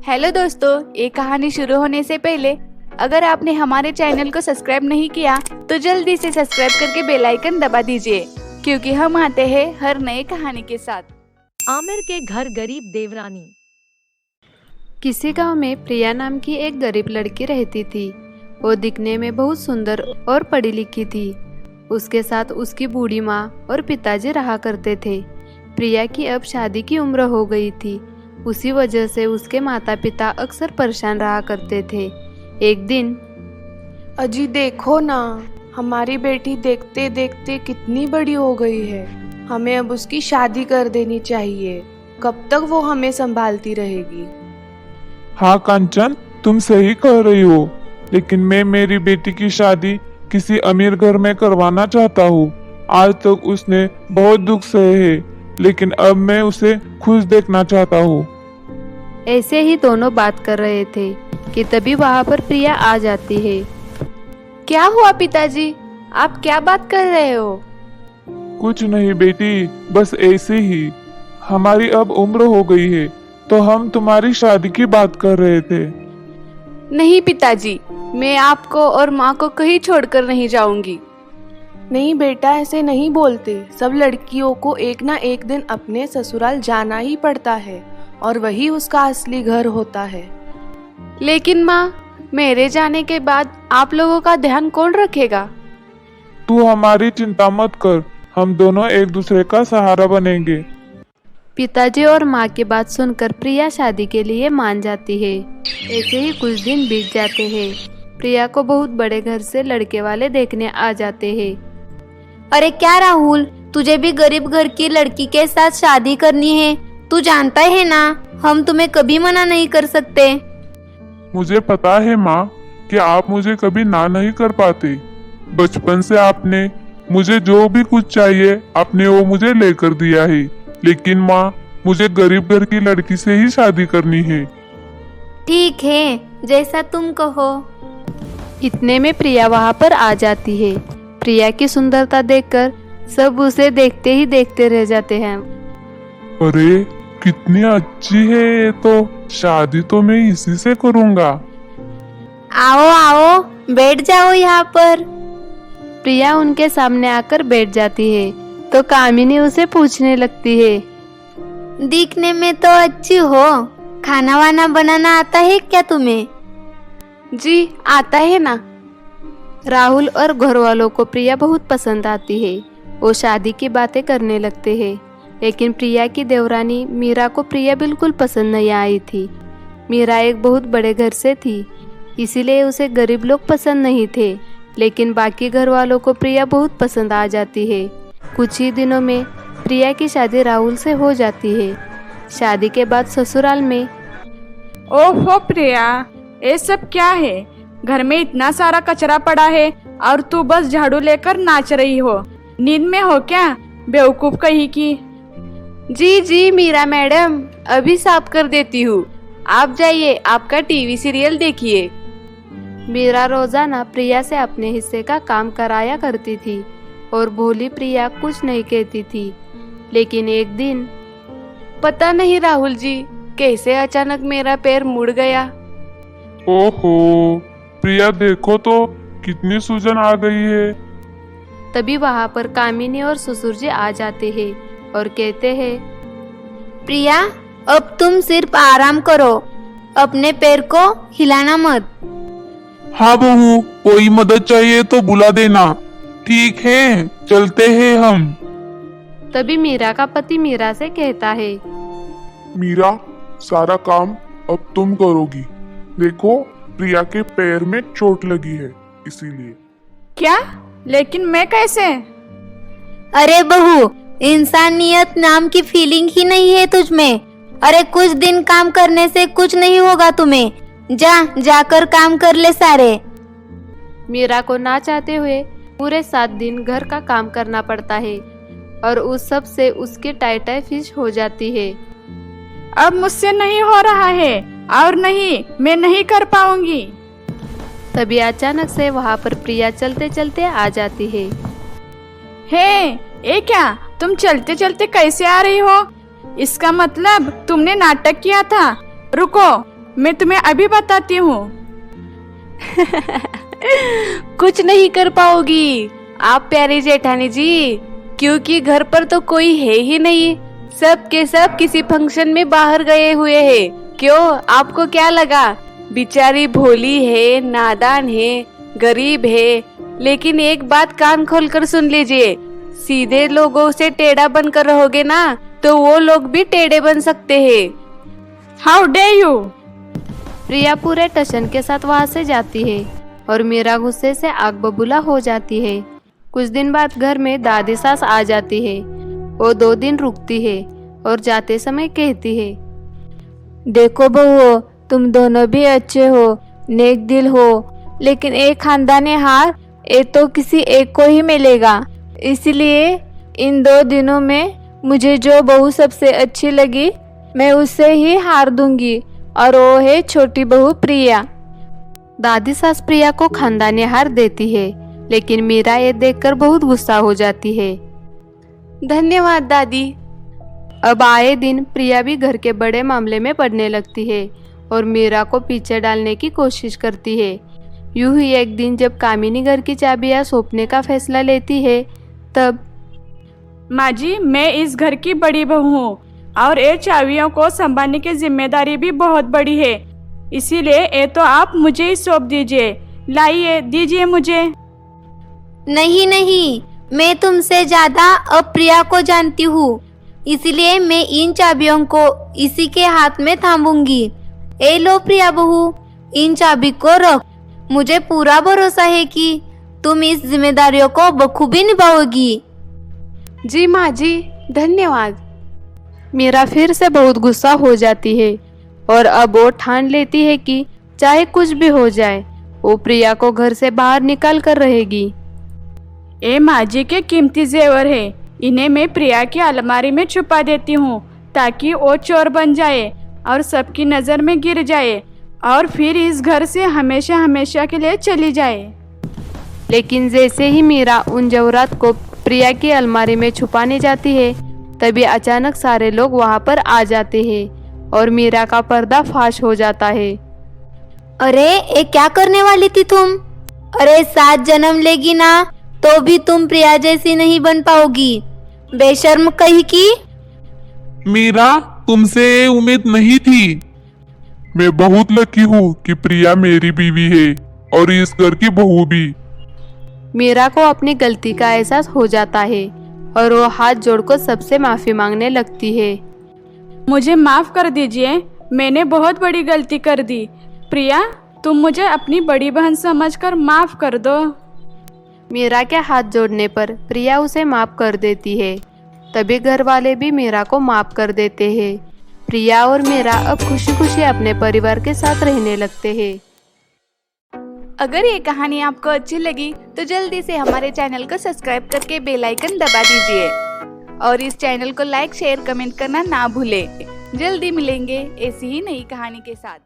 Hello दोस्तों, ये कहानी शुरू होने से पहले अगर आपने हमारे चैनल को सब्सक्राइब नहीं किया तो जल्दी से सब्सक्राइब करके बेल आइकन दबा दीजिए, क्योंकि हम आते हैं हर नए कहानी के साथ। आमिर के घर गरीब देवरानी। किसी गांव में प्रिया नाम की एक गरीब लड़की रहती थी। वो दिखने में बहुत सुंदर और पढ़ी लिखी थी। उसके साथ उसकी बूढ़ी माँ और पिताजी रहा करते थे। प्रिया की अब शादी की उम्र हो गई थी। उसी वजह से उसके माता पिता अक्सर परेशान रहा करते थे। एक दिन, अजी देखो ना, हमारी बेटी देखते देखते कितनी बड़ी हो गई है। हमें अब उसकी शादी कर देनी चाहिए। कब तक वो हमें संभालती रहेगी? हाँ कांचन, तुम सही कह रही हो, लेकिन मैं मेरी बेटी की शादी किसी अमीर घर में करवाना चाहता हूँ। आज तक उसने बहुत दुख सहे है, लेकिन अब मैं उसे खुश देखना चाहता हूँ। ऐसे ही दोनों बात कर रहे थे कि तभी वहाँ पर प्रिया आ जाती है। क्या हुआ पिताजी, आप क्या बात कर रहे हो? कुछ नहीं बेटी, बस ऐसे ही। हमारी अब उम्र हो गई है, तो हम तुम्हारी शादी की बात कर रहे थे। नहीं पिताजी, मैं आपको और माँ को कहीं छोड़कर नहीं जाऊंगी। नहीं बेटा, ऐसे नहीं बोलते। सब लड़कियों को एक ना एक दिन अपने ससुराल जाना ही पड़ता है, और वही उसका असली घर होता है। लेकिन माँ, मेरे जाने के बाद आप लोगों का ध्यान कौन रखेगा? तू हमारी चिंता मत कर, हम दोनों एक दूसरे का सहारा बनेंगे। पिताजी और माँ की बात सुनकर प्रिया शादी के लिए मान जाती है। ऐसे ही कुछ दिन बीत जाते हैं। प्रिया को बहुत बड़े घर से लड़के वाले देखने आ जाते हैं। अरे क्या राहुल, तुझे भी गरीब घर की लड़की के साथ शादी करनी है? तू जानता है ना, हम तुम्हें कभी मना नहीं कर सकते। मुझे पता है माँ कि आप मुझे कभी ना नहीं कर पाते। बचपन से आपने मुझे जो भी कुछ चाहिए आपने वो मुझे लेकर दिया है। लेकिन माँ, मुझे गरीब घर की लड़की से ही शादी करनी है। ठीक है, जैसा तुम कहो। इतने में प्रिया वहाँ पर आ जाती है। प्रिया की सुंदरता देखकर सब उसे देखते ही देखते रह जाते हैं। अरे कितनी अच्छी है ये तो, शादी तो मैं इसी से करूँगा। आओ आओ, बैठ जाओ यहाँ पर। प्रिया उनके सामने आकर बैठ जाती है तो कामिनी उसे पूछने लगती है, दिखने में तो अच्छी हो, खाना वाना बनाना आता है क्या तुम्हें? जी आता है ना। राहुल और घर वालों को प्रिया बहुत पसंद आती है। वो शादी की बातें करने लगते हैं, लेकिन प्रिया की देवरानी मीरा को प्रिया बिल्कुल पसंद नहीं आई थी। मीरा एक बहुत बड़े घर से थी, इसीलिए उसे गरीब लोग पसंद नहीं थे। लेकिन बाकी घर वालों को प्रिया बहुत पसंद आ जाती है। कुछ ही दिनों में प्रिया की शादी राहुल से हो जाती है। शादी के बाद ससुराल में, ओहो प्रिया, ये सब क्या है? घर में इतना सारा कचरा पड़ा है और तू बस झाड़ू लेकर नाच रही हो। नींद में हो क्या, बेवकूफ कहीं की? जी जी मीरा मैडम, अभी साफ कर देती हूँ। आप जाइए, आपका टीवी सीरियल देखिए। मीरा रोजाना प्रिया से अपने हिस्से का काम कराया करती थी और भोली प्रिया कुछ नहीं कहती थी। लेकिन एक दिन, पता नहीं राहुल जी, कैसे अचानक मेरा पैर मुड़ गया। ओहो प्रिया, देखो तो कितनी सूजन आ गई है। तभी वहाँ पर कामिनी और ससुर जी आ जाते हैं और कहते हैं, प्रिया, अब तुम सिर्फ आराम करो, अपने पैर को हिलाना मत। हाँ बहू, कोई मदद चाहिए तो बुला देना। ठीक है, चलते हैं हम। तभी मीरा का पति मीरा से कहता है, मीरा, सारा काम अब तुम करोगी। देखो, प्रिया के पैर में चोट लगी है, इसीलिए। क्या? लेकिन मैं कैसे? अरे बहू, इंसानियत नाम की फीलिंग ही नहीं है तुझ में। अरे कुछ दिन काम करने से कुछ नहीं होगा तुम्हें। जाकर काम कर ले सारे। मीरा को ना चाहते हुए पूरे 7 दिन घर का काम करना पड़ता है और उस सब से उसकी टाइफाइड हो जाती है। अब मुझसे नहीं हो रहा है और नहीं, मैं नहीं कर पाऊंगी। तभी अचानक से वहाँ पर प्रिया चलते चलते आ जाती है। हे, ये क्या, तुम चलते चलते कैसे आ रही हो? इसका मतलब तुमने नाटक किया था। रुको, मैं तुम्हें अभी बताती हूँ। कुछ नहीं कर पाओगी आप प्यारी जेठानी जी, क्योंकि घर पर तो कोई है ही नहीं। सब के सब किसी फंक्शन में बाहर गए हुए हैं। क्यों, आपको क्या लगा बेचारी भोली है, नादान है, गरीब है? लेकिन एक बात कान खोलकर सुन लीजिए, सीधे लोगों से टेढ़ा बनकर रहोगे ना तो वो लोग भी टेढ़े बन सकते हैं। How day you. प्रिया पूरे टशन के साथ वहां से जाती है और मीरा गुस्से से आग बबूला हो जाती है। कुछ दिन बाद घर में दादी सास आ जाती है। वो 2 दिन रुकती है और जाते समय कहती है, देखो बहू, तुम दोनों भी अच्छे हो, नेक दिल हो, लेकिन एक खानदानी हार ये तो किसी एक को ही मिलेगा। इसलिए इन 2 दिनों में मुझे जो बहू सबसे अच्छी लगी मैं उससे ही हार दूंगी, और वो है छोटी बहू प्रिया। दादी सास प्रिया को खानदानी हार देती है, लेकिन मीरा ये देखकर बहुत गुस्सा हो जाती है। धन्यवाद दादी। अब आए दिन प्रिया भी घर के बड़े मामले में पड़ने लगती है और मीरा को पीछे डालने की कोशिश करती है। यूं ही एक दिन जब कामिनी घर की चाबियां सौंपने का फैसला लेती है, तब माँ जी, मैं इस घर की बड़ी बहू हूँ और ये चाबियों को संभालने की जिम्मेदारी भी बहुत बड़ी है। इसीलिए ये तो आप मुझे ही सौंप दीजिए। लाइए, दीजिए मुझे। नहीं नहीं, मैं तुमसे ज्यादा अब प्रिया को जानती हूँ, इसलिए मैं इन चाबियों को इसी के हाथ में थामूंगी। ए लो प्रिया बहू, इन चाबी को रख। मुझे पूरा भरोसा है कि तुम इस जिम्मेदारियों को बखूबी निभाओगी। जी माँ जी, धन्यवाद। मीरा फिर से बहुत गुस्सा हो जाती है और अब वो ठान लेती है कि चाहे कुछ भी हो जाए वो प्रिया को घर से बाहर निकाल कर रहेगी। ये माँ जी के कीमती जेवर है, इन्हें मैं प्रिया की अलमारी में छुपा देती हूँ ताकि वो चोर बन जाए और सबकी नज़र में गिर जाए और फिर इस घर से हमेशा हमेशा के लिए चली जाए। लेकिन जैसे ही मीरा उन जवाहरात को प्रिया की अलमारी में छुपाने जाती है, तभी अचानक सारे लोग वहां पर आ जाते हैं और मीरा का पर्दा फाश हो जाता है। अरे ये क्या करने वाली थी तुम? अरे 7 जन्म लेगी ना तो भी तुम प्रिया जैसी नहीं बन पाओगी, बेशर्म कहीं की। मीरा, तुमसे ये उम्मीद नहीं थी। मैं बहुत लकी हूँ कि प्रिया मेरी बीवी है और इस घर की बहू भी। मीरा को अपनी गलती का एहसास हो जाता है और वो हाथ जोड़कर सबसे माफी मांगने लगती है। मुझे माफ़ कर दीजिए, मैंने बहुत बड़ी गलती कर दी। प्रिया, तुम मुझे अपनी बड़ी बहन समझकर माफ़ कर दो। मीरा के हाथ जोड़ने पर प्रिया उसे माफ कर देती है। तभी घर वाले भी मीरा को माफ कर देते हैं। प्रिया और मीरा अब खुशी खुशी अपने परिवार के साथ रहने लगते हैं। अगर ये कहानी आपको अच्छी लगी तो जल्दी से हमारे चैनल को सब्सक्राइब करके बेल आइकन दबा दीजिए और इस चैनल को लाइक, शेयर, कमेंट करना ना भूलें। जल्दी मिलेंगे ऐसी ही नई कहानी के साथ।